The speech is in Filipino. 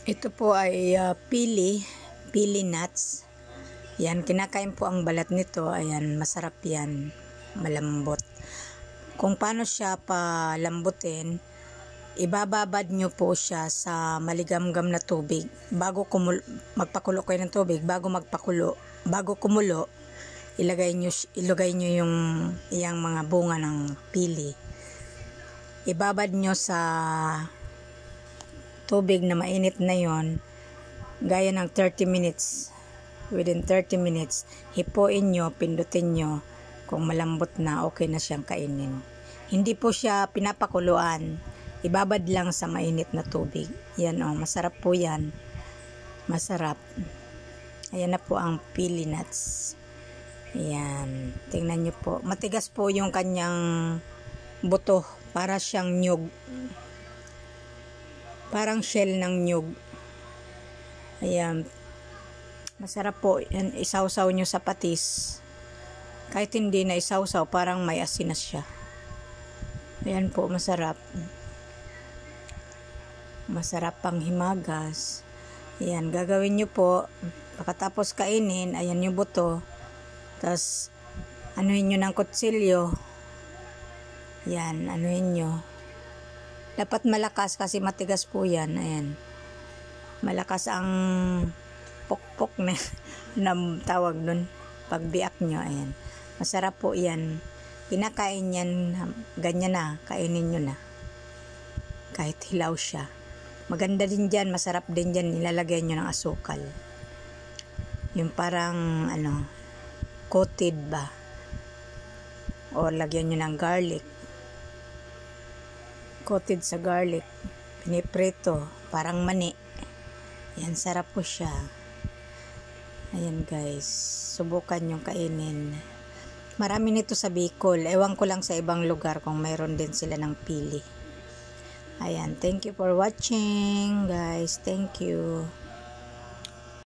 Ito po ay pili nuts. Yan, kinakain po ang balat nito. Ayan, masarap yan. Malambot. Kung paano siya palambutin, ibababad nyo po siya sa maligamgam na tubig. Bago magpakulo kayo ng tubig, bago kumulo, ilagay nyo yung iyang mga bunga ng pili. Ibabad nyo sa tubig na mainit na yon, gaya ng 30 minutes. Within 30 minutes, hipuin nyo, pindutin nyo. Kung malambot na, okay na siyang kainin. Hindi po siya pinapakuluan. Ibabad lang sa mainit na tubig. Yan o, masarap po yan. Masarap. Ayan na po ang pili nuts. Ayan. Tingnan nyo po. Matigas po yung kanyang buto. Para siyang nyug. Parang shell ng nyug. Ayan. Masarap po. Yan, isawsaw nyo sa patis. Kahit hindi na isawsaw, parang may asin na siya. Ayan po, masarap. Masarap pang himagas. Ayan, gagawin nyo po. Pagkatapos kainin, ayan yung buto. Tapos, anuhin nyo ng kutsilyo. Ayan, anuhin nyo. Dapat malakas kasi matigas po yan. Ayan. Malakas ang pokpok na tawag nun. Pagbiak nyo, ayan. Masarap po yan. Kinakain yan, ganyan na, kainin nyo na. Kahit hilaw siya. Maganda din dyan, masarap din dyan, nilalagay nyo ng asukal. Yung parang, coated ba? O lagyan nyo ng garlic. Coated sa garlic. Piniprito, parang mani. Yan, sarap po siya. Ayan guys, subukan yung kainin. Marami nito sa Bicol. Ewan ko lang sa ibang lugar kung mayroon din sila ng pili. Ayan, thank you for watching guys. Thank you.